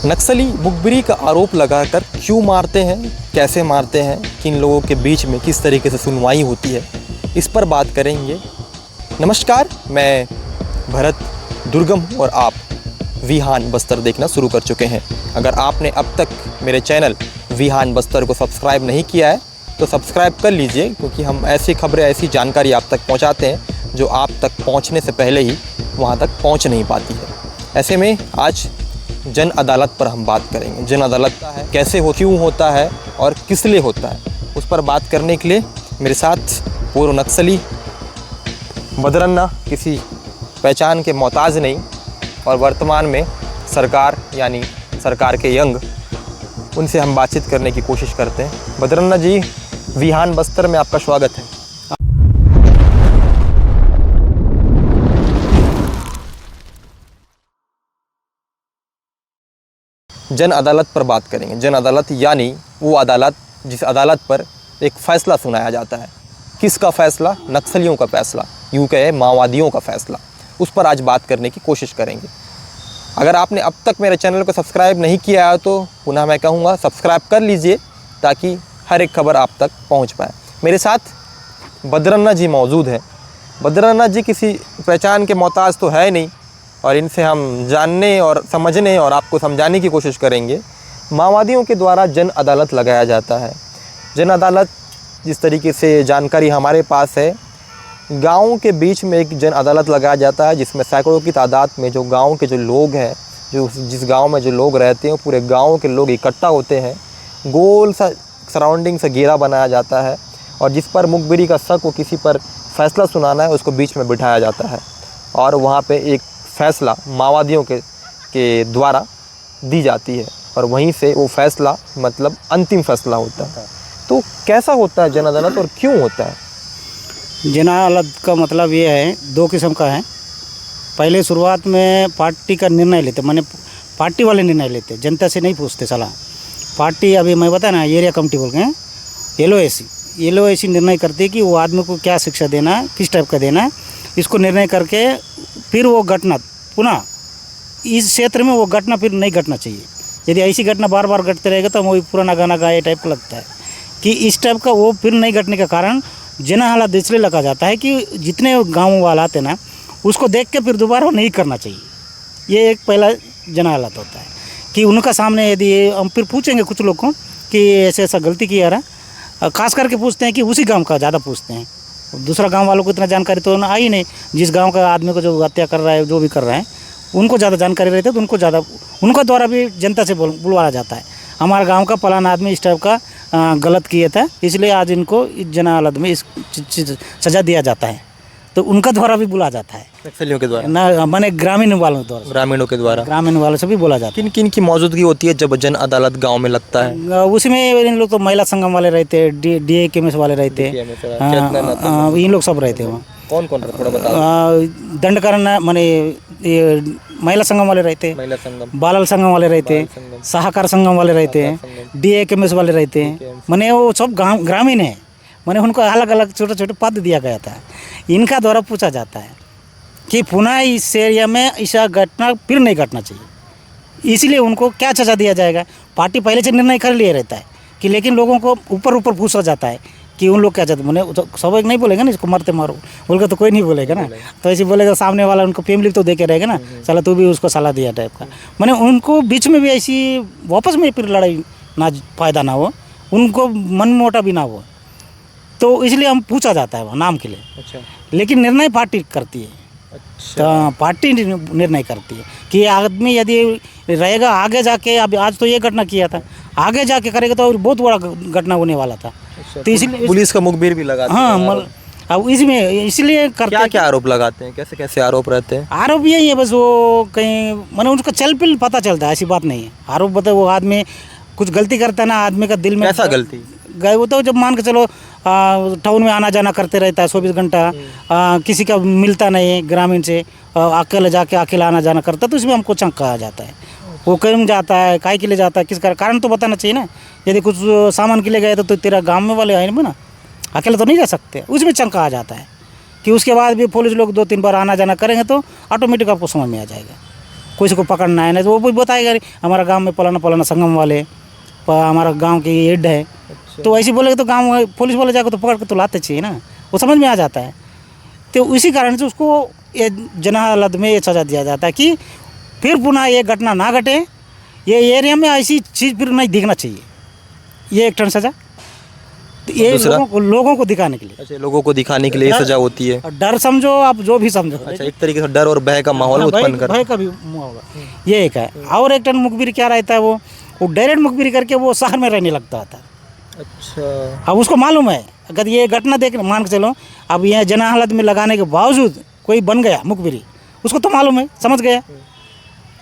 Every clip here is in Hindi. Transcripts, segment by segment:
नक्सली मुखबिरी का आरोप लगाकर क्यों मारते हैं, कैसे मारते हैं, किन लोगों के बीच में किस तरीके से सुनवाई होती है, इस पर बात करेंगे। नमस्कार, मैं भरत दुर्गम हूँ और आप विहान बस्तर देखना शुरू कर चुके हैं। अगर आपने अब तक मेरे चैनल विहान बस्तर को सब्सक्राइब नहीं किया है तो सब्सक्राइब कर लीजिए, क्योंकि हम ऐसी खबरें, ऐसी जानकारी आप तक पहुँचाते हैं जो आप तक पहुँचने से पहले ही वहाँ तक पहुँच नहीं पाती है। ऐसे में आज जन अदालत पर हम बात करेंगे। जन अदालत है, कैसे हो, क्यों होता है और किस लिए होता है, उस पर बात करने के लिए मेरे साथ पूर्व नक्सली बदरन्ना, किसी पहचान के मोहताज नहीं, और वर्तमान में सरकार यानी सरकार के यंग, उनसे हम बातचीत करने की कोशिश करते हैं। बदरन्ना जी, विहान बस्तर में आपका स्वागत है। जन अदालत पर बात करेंगे। जन अदालत यानी वो अदालत जिस अदालत पर एक फ़ैसला सुनाया जाता है। किसका फ़ैसला? नक्सलियों का फ़ैसला, यूँ कहे माओवादियों का फ़ैसला। उस पर आज बात करने की कोशिश करेंगे। अगर आपने अब तक मेरे चैनल को सब्सक्राइब नहीं किया है तो पुनः मैं कहूँगा सब्सक्राइब कर लीजिए, ताकि हर एक खबर आप तक पहुँच पाए। मेरे साथ बदरन्ना जी मौजूद हैं। बदरन्ना जी किसी पहचान के मोहताज तो है नहीं, और इनसे हम जानने और समझने और आपको समझाने की कोशिश करेंगे। माओवादियों के द्वारा जन अदालत लगाया जाता है। जन अदालत, जिस तरीके से जानकारी हमारे पास है, गाँव के बीच में एक जन अदालत लगाया जाता है, जिसमें सैकड़ों की तादाद में जो गाँव के जो लोग हैं, जिस गाँव में जो लोग रहते हैं, पूरे गाँव के लोग इकट्ठा होते हैं। गोल सा सराउंडिंग से घेरा बनाया जाता है, और जिस पर मुखबिरी का शक हो, किसी पर फैसला सुनाना है, उसको बीच में बिठाया जाता है, और वहाँ पे एक फ़ैसला माओवादियों के द्वारा दी जाती है, और वहीं से वो फ़ैसला मतलब अंतिम फ़ैसला होता है। तो कैसा होता है जन अदालत और क्यों होता है? जन अदालत का मतलब ये है, दो किस्म का है। पहले शुरुआत में पार्टी का निर्णय लेते, माने पार्टी वाले निर्णय लेते, जनता से नहीं पूछते सलाह। पार्टी, अभी मैं बता ना, एरिया कमेटी बोल के LOAC निर्णय करती है कि वो आदमी को क्या शिक्षा देना है, किस टाइप का देना है। इसको निर्णय करके फिर वो घटना पुनः इस क्षेत्र में वो घटना फिर नहीं घटना चाहिए। यदि ऐसी घटना बार बार घटते रहेगा तो वही पुराना गाना गाए टाइप का लगता है कि इस टाइप का वो फिर नहीं घटने का कारण जन हालत इसलिए लगा जाता है कि जितने गाँव वाला आते ना, उसको देख के फिर दोबारा नहीं करना चाहिए। ये एक पहला जन हालत होता है कि उनका सामने यदि हम फिर पूछेंगे कुछ लोग को कि ऐसे ऐसा गलती किया रहा, खास करके पूछते हैं कि उसी गाँव का ज़्यादा पूछते हैं। दूसरा गांव वालों को इतना जानकारी तो आई नहीं। जिस गांव का आदमी को जो हत्या कर रहा है, जो भी कर रहा है, उनको ज़्यादा जानकारी रहती है, तो उनको ज़्यादा उनका द्वारा भी जनता से बुलवाया जाता है। हमारे गांव का फलाना आदमी इस टाइप का गलत किया था, इसलिए आज इनको जन अदालत में इस सज़ा दिया जाता है, तो उनका द्वारा भी बुला जाता है। नक्सलियों के द्वारा ना, मैंने ग्रामीण वालों द्वारा, ग्रामीणों के द्वारा, ग्रामीण वालों से भी बोला जाता है। किन किन की मौजूदगी होती है जब जन अदालत गाँव में लगता है? उसमें इन लोग तो महिला संगम वाले रहते हैं, DAKMS वाले रहते हैं, इन लोग सब रहते हैं वहाँ। कौन कौन थोड़ा बताओ। दंडकरण माने ये महिला संगम वाले रहते हैं, महिला संगम, बालल संगम वाले रहते हैं, सहकार संगम वाले रहते हैं, DAKMS वाले रहते हैं। माने वो सब ग्रामीण है, माने उनको अलग अलग छोटे छोटे पद दिया गया था। इनका द्वारा पूछा जाता है कि पुनः इस एरिया में ऐसा घटना फिर नहीं घटना चाहिए, इसलिए उनको क्या सजा दिया जाएगा। पार्टी पहले से निर्णय कर लिए रहता है कि, लेकिन लोगों को ऊपर पूछा जाता है कि उन लोग क्या चाहते। मैंने तो सब एक नहीं बोलेगा ना, इसको मरते मारो बोल के तो कोई नहीं बोलेगा ना, तो ऐसे बोलेगा सामने वाला, उनको फैमिली तो देके रहेगा ना, चला तू भी उसको सलाह दिया टाइप का। मैंने उनको बीच में भी ऐसी वापस में फिर लड़ाई ना, फ़ायदा ना हो, उनको मन मोटा भी ना हो, तो इसलिए हम पूछा जाता है वहाँ नाम के लिए। अच्छा। लेकिन निर्णय पार्टी करती है। अच्छा। तो पार्टी निर्णय करती है कि आदमी यदि रहेगा आगे जाके, अब आज तो ये घटना किया था, आगे जाके करेगा तो और बहुत बड़ा घटना होने वाला था। अच्छा, तो इसलिए पुलिस का मुखबिर भी लगाते हैं। हाँ, अब इसमें इसलिए करते क्या क्या आरोप लगाते हैं, कैसे कैसे आरोप रहते हैं? आरोप यही है बस, वो कहीं मैंने उसका चल पिल पता चलता है, ऐसी बात नहीं है। आरोप बता, वो आदमी कुछ गलती करता है ना, आदमी का दिल में कैसा गलती गए वो, तो जब मान के चलो टाउन में आना जाना करते रहता है 24 घंटा, किसी का मिलता नहीं है ग्रामीण से, अकेले जाके अकेला आना जाना करता है, तो इसमें हमको चंक कहा जाता है। वो क्यों जाता है, काय के लिए जाता है, किस कारण तो बताना चाहिए ना। यदि कुछ सामान के लिए गए तो तेरा गाँव में वाले आए ना, अकेले तो नहीं जा सकते, उसमें चंक कहा जाता है कि उसके बाद भी पुलिस लोग 2-3 बार आना जाना करेंगे तो ऑटोमेटिक आपको समझ में आ जाएगा। किसी को पकड़ना है, नहीं तो वो भी बताएगा अरे हमारा गांव में फलाना फलाना संगम वाले हमारा गांव की हेड है। तो ऐसे बोलेगा तो गांव पुलिस वाले जाकर तो पकड़ के तो लाते चाहिए ना, वो समझ में आ जाता है। तो इसी कारण से उसको ये जना अदालत में ये सज़ा दिया जाता है कि फिर पुनः ये घटना ना घटे, ये एरिया में ऐसी चीज़ फिर नहीं दिखना चाहिए। ये एक टन सज़ा, तो ये लोगों को दिखाने के लिए। अच्छा, लोगों को दिखाने के लिए सजा होती है। डर समझो आप जो भी समझो। अच्छा, एक तरीके से डर और भय का माहौल उत्पन्न कर। भय का भी माहौल, ये एक है। और एक टन मुखबिर क्या रहता है, वो डायरेक्ट मुखबिर करके वो शहर में रहने लगता था। अच्छा, अब उसको मालूम है अगर ये घटना देख मान के चलो, अब ये जना हालत में लगाने के बावजूद कोई बन गया मुखबिरी, उसको तो मालूम है, समझ गया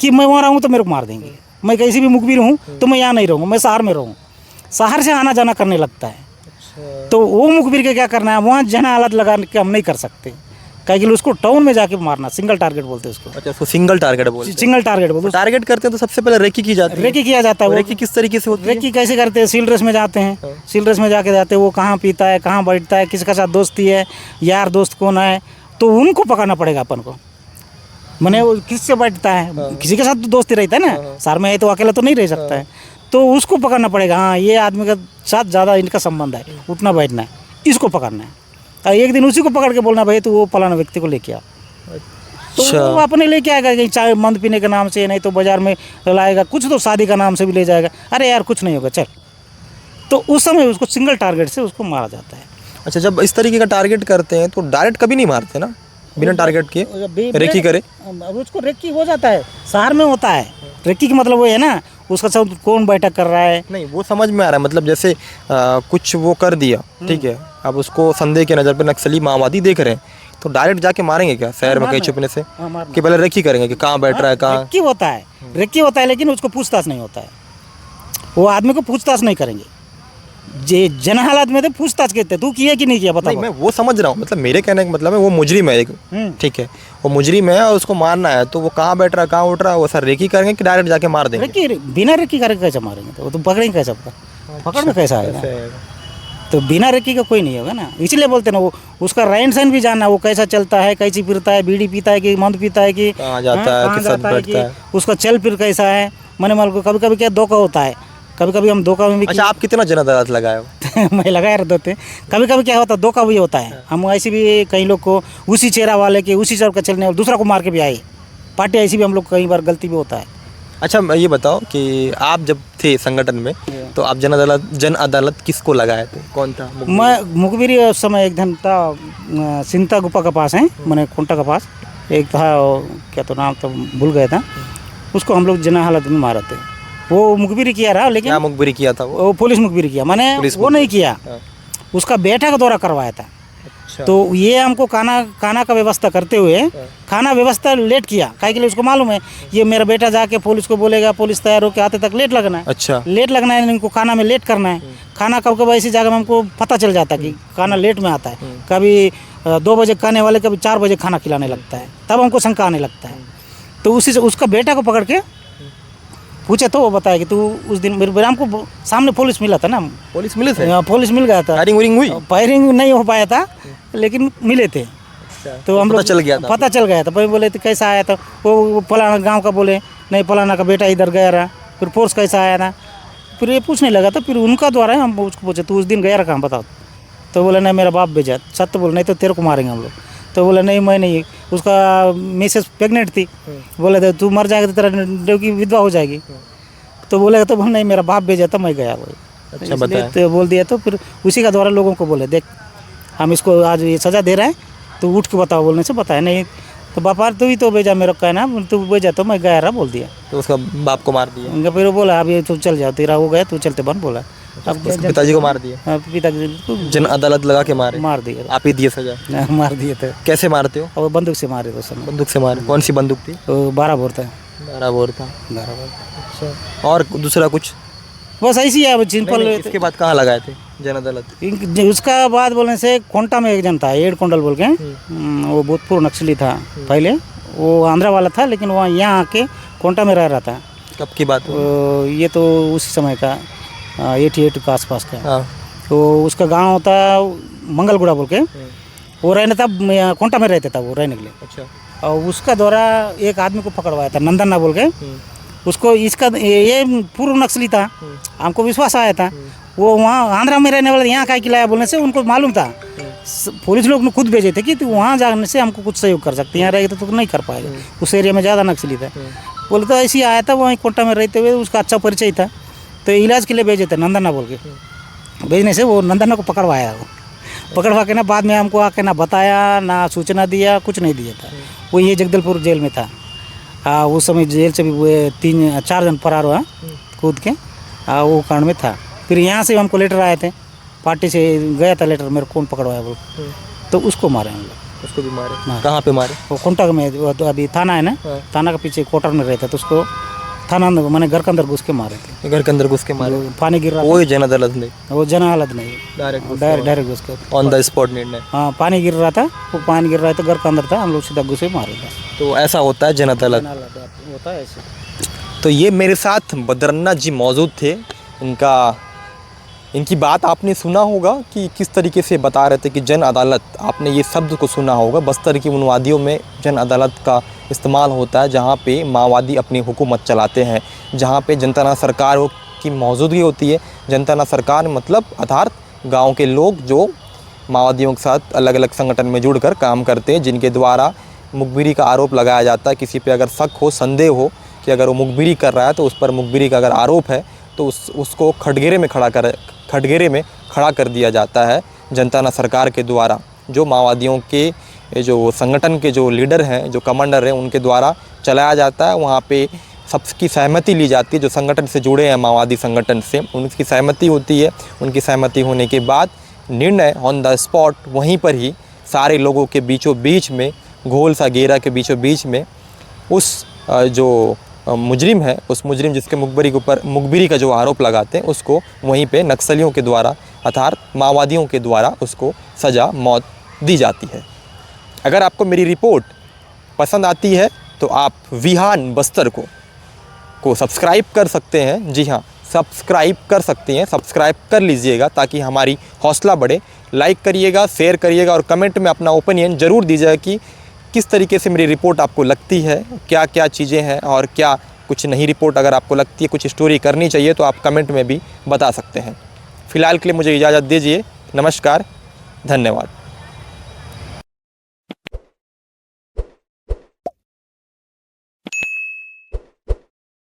कि मैं वहाँ रहूँ तो मेरे को मार देंगे, मैं कैसी भी मुखबिर हूँ तो मैं यहाँ नहीं रहूँगा, मैं शहर में रहूँ। शहर से आना जाना करने लगता है। तो वो मुखबिर के क्या करना है, वहाँ जना हालत लगा के हम नहीं कर सकते, क्या कि उसको टाउन में जाके मारना, सिंगल टारगेट बोलते हैं उसको। अच्छा, उसको सिंगल टारगेट बोलते हैं। सिंगल टारगेट बोलते हैं। टारगेट करते हैं तो सबसे पहले रेकी की जाती है। रेकी किया जाता है। रेकी किस तरीके से होती है? रेकी कैसे करते हैं, सील ड्रेस में जाते हैं, सील ड्रेस में जाके जाते हैं, वो कहाँ पीता है, कहाँ बैठता है, किसके साथ दोस्ती है, यार दोस्त कौन है, तो उनको पकड़ना पड़ेगा अपन को। मैंने वो किससे बैठता है, किसी के साथ तो दोस्ती रहता है ना, शहर में है तो अकेला तो नहीं रह सकता है, तो उसको पकड़ना पड़ेगा। हाँ, ये आदमी के साथ ज़्यादा इनका संबंध है, उठना बैठना है, इसको पकड़ना है। और एक दिन उसी को पकड़ के बोलना भाई तो वो फलाना व्यक्ति को लेके आ, तो वो अपने लेके आएगा, कहीं चाय मंद पीने के नाम से, नहीं तो बाजार में लाएगा, कुछ तो शादी का नाम से भी ले जाएगा, अरे यार कुछ नहीं होगा चल। तो उस समय उसको सिंगल टारगेट से उसको मारा जाता है। अच्छा, जब इस तरीके का टारगेट करते हैं तो डायरेक्ट कभी नहीं मारते ना, बिना टारगेट के रेकी करे? अब उसको रेकी हो जाता है, शहर में होता है रेकी का मतलब वो है ना, उसका साथ कौन बैठक कर रहा है। नहीं, वो समझ में आ रहा है, मतलब जैसे कुछ वो कर दिया, ठीक है, अब उसको संदेह के नज़र पे नक्सली माओवादी देख रहे हैं, तो डायरेक्ट जाके मारेंगे क्या शहर में कहीं छुपने से? कि पहले रेकी करेंगे कि कहाँ बैठ रहा है, कहाँ? रेकी होता है, लेकिन उसको पूछताछ नहीं होता है, वो आदमी को पूछताछ नहीं करेंगे। जे जन हालत में तो पूछताछ कहते हैं, तू किया कि नहीं किया बता। नहीं, मैं वो समझ रहा हूँ, मतलब मेरे कहने का मतलब है वो मुजरिम है एक, ठीक है, वो मुजरिम है और उसको मारना है, तो वो कहाँ बैठ रहा है, कहाँ उठ रहा है, वो सर रेकी करेंगे कि डायरेक्ट जाके मार देंगे? रेकी, बिना रेकी करके कैसे मारेंगे, तो वो तो पकड़ेंगे कैसे, पकड़ में कैसा आएगा? तो बिना रेकी का कोई नहीं होगा ना, इसलिए बोलते ना, वो उसका रहन सहन भी जानना, वो कैसा चलता है, कैसी फिरता है, बीड़ी पीता है कि मंद पीता है, कि कहाँ जाता है, किस साथ बैठता है, उसका चल फिर कैसा है। मैंने मान को कभी कभी क्या धोखा होता है, कभी कभी हम धोखा में भी। अच्छा, आप कितना जन अदालत लगाए हो? मैं लगाए रहते हैं। कभी कभी क्या होता है, धोखा भी होता है, हम ऐसे भी कई लोग को उसी चेहरा वाले के, उसी सर का चलने वाले दूसरा को मार के भी आए, पार्टी ऐसी भी हम लोग कई बार गलती भी होता है। अच्छा, ये बताओ कि आप जब थे संगठन में तो आप जन अदालत किसको लगाए थे, कौन था? मैं मुखबिरी उस समय एक धन था सिंता गुफा के पास है, मैंने कुंटा के पास एक था, क्या तो नाम तो भूल गया था, उसको हम लोग जना हालत में मारे थे। वो मुखबिरी किया रहा, लेकिन क्या मुखबिरी किया था वो पुलिस मुखबिरी किया, मैंने वो नहीं किया, उसका बेटा का दौरा करवाया था। अच्छा। तो ये हमको खाना का व्यवस्था करते हुए खाना व्यवस्था लेट किया, काहे के लिए उसको मालूम है ये मेरा बेटा जाके पुलिस को बोलेगा, पुलिस तैयार होकर आते तक लेट लगना है। अच्छा, लेट लगना है, इनको खाना में लेट करना है। खाना कब कब ऐसी जगह में हमको पता चल जाता है कि खाना लेट में आता है, कभी 2 बजे खाने वाले कभी 4 बजे खाना खिलाने लगता है, तब हमको शंका आने लगता है। तो उसी से उसका बेटा को पकड़ के पूछे तो वो बताया कि तू उस दिन मेरे हमको सामने पुलिस मिला था ना, पुलिस मिले थे, पुलिस मिल गया था, फायरिंग हुई, फायरिंग नहीं हो पाया था लेकिन मिले थे। तो हम लोग पता चल गया था, भाई बोले तो कैसा आया था, वो फलाना गांव का बोले नहीं, फलाना का बेटा इधर गया रहा, फिर फोर्स कैसा आया था, फिर ये पूछने लगा था, फिर उनका द्वारा हम उसको पूछे तू उस दिन गया रहा कहाँ बताओ, तो बोला नहीं मेरा बाप भेजा, सत्य बोल नहीं तो तेरे को मारेंगे हम लोग। तो बोला नहीं मैं नहीं, उसका मिसेस प्रेग्नेंट थी, बोले तो तू मर जाएगा तो तेरा देव की विधवा हो जाएगी, तो बोलेगा तो नहीं मेरा बाप भेजा था मैं गया वही। अच्छा, बताया तो बोल दिया, तो फिर उसी का द्वारा लोगों को बोले देख हम इसको आज ये सज़ा दे रहे हैं तो उठ के बताओ, बोलने से बताया नहीं तो बापा तू ही तो भेजा मेरा कहना, तू भेजा तो मैं गया रहा बोल दिया, तो उसका बाप को मार दिया। फिर वो बोला अब ये तू चल जाओ, तेरा हो गया तू चलते बन बोला। अब पिताजी को मार दिया, पिताजी जन अदालत लगा के मार दिया, आप ही दिए सजा? मार दिए थे। कैसे मारते हो? और बंदूक से मारे, तो समय बंदूक से मारे? कौन सी बंदूक थी? 12 बोर था। 12 बोर था। 12 बोर। अच्छा, और दूसरा कुछ? बस ऐसी है सिंपल। इसके बाद कहाँ लगाए थे जन अदालत? उसका बाद बोलने से कोंटा में एक जन था एड कोंडल बोल के, वो भूतपूर्व नक्सली था पहले, वो आंध्रा वाला था लेकिन वहाँ यहाँ आके कोंटा में रह रहा था। कब की बात? ये तो उसी समय का 88 के आसपास का। हाँ। तो उसका गांव होता मंगलगुड़ा बोल के, वो रहने था कोंटा में रहता था वो रहने के लिए। अच्छा। और उसका द्वारा एक आदमी को पकड़वाया था, नंदन ना बोल के। उसको इसका ये पूर्व नक्सली था, हमको विश्वास आया था। वो वहाँ आंध्रा में रहने वाले यहाँ का खिलाया बोलने से उनको मालूम था, पुलिस लोग ने खुद भेजे थे कि तो वहाँ जाने से हमको कुछ सहयोग कर सकते हैं, यहाँ रहेगा तो नहीं कर पाएगा। उस एरिया में ज़्यादा नक्सली था। बोले तो ऐसे ही आया था, वहीं कोटा में रहते हुए उसका अच्छा परिचय था, तो इलाज के लिए भेजे थे नंदना बोल के। भेजने से वो नंदना को पकड़वाया, वो पकड़वा के ना बाद में हमको आके ना बताया, ना सूचना दिया, कुछ नहीं दिया था। वो ये जगदलपुर जेल में था। उस समय जेल से भी वो 3-4 जन फरार हुआ कूद के, वो कांड में था। फिर यहाँ से हमको लेटर आए थे, पार्टी से गया था लेटर, मेरे कौन पकड़वाया बोल, तो उसको मारे हम लोग। उसको भी मारे? कहाँ पे मारे? वो कोंटा में, वो तो अभी थाना है ना, थाना के पीछे क्वार्टर में रहता, तो उसको थाना अंदर मैंने घर के अंदर घुस के मारे थे। घर के अंदर घुस के मारे? पानी गिर रहा था। वो जन अदालत नहीं? वो जन अदालत नहीं, डायरेक्ट घुस के ऑन द स्पॉट निर्णय? हाँ, पानी गिर रहा था, वो पानी गिर रहा था, घर के अंदर था, हम लोग सीधा घुसे मारे था। तो ऐसा होता है जन अदालत होता है ऐसे। तो ये मेरे साथ बद्रन्ना जी मौजूद थे। इनकी बात आपने सुना होगा कि किस तरीके से बता रहे थे कि जन अदालत, आपने ये शब्द को सुना होगा। बस्तर की उन वादियों में जन अदालत का इस्तेमाल होता है जहाँ पे माओवादी अपनी हुकूमत चलाते हैं, जहाँ पे जनता ना सरकार की मौजूदगी होती है। जनता ना सरकार मतलब अर्थात गांव के लोग जो माओवादियों के साथ अलग अलग संगठन में जुड़कर काम करते हैं, जिनके द्वारा मुखबिरी का आरोप लगाया जाता है। किसी पे अगर शक हो, संदेह हो कि अगर वो मुखबिरी कर रहा है तो उस पर मुखबिरी का अगर आरोप है तो उसको खटगेरे में खड़ा कर दिया जाता है जनता ना सरकार के द्वारा। जो माओवादियों के जो संगठन के जो लीडर हैं, जो कमांडर हैं, उनके द्वारा चलाया जाता है। वहाँ पे सबकी सहमति ली जाती है, जो संगठन से जुड़े हैं माओवादी संगठन से उनकी सहमति होती है। उनकी सहमति होने के बाद निर्णय ऑन द स्पॉट वहीं पर ही सारे लोगों के बीचों बीच में, गोल सा घेरा के बीचों बीच में उस जो मुजरिम है, उस मुजरिम जिसके मुखबिरी का जो आरोप लगाते हैं, उसको वहीं पे नक्सलियों के द्वारा अर्थात माओवादियों के द्वारा उसको सज़ा मौत दी जाती है। अगर आपको मेरी रिपोर्ट पसंद आती है तो आप विहान बस्तर को सब्सक्राइब कर सकते हैं। जी हाँ, सब्सक्राइब कर सकते हैं, सब्सक्राइब कर लीजिएगा ताकि हमारी हौसला बढ़े। लाइक करिएगा, शेयर करिएगा और कमेंट में अपना ओपिनियन ज़रूर दीजिएगा कि किस तरीके से मेरी रिपोर्ट आपको लगती है, क्या क्या चीज़ें हैं और क्या कुछ नई रिपोर्ट अगर आपको लगती है, कुछ स्टोरी करनी चाहिए तो आप कमेंट में भी बता सकते हैं। फ़िलहाल के लिए मुझे इजाज़त दीजिए। नमस्कार, धन्यवाद।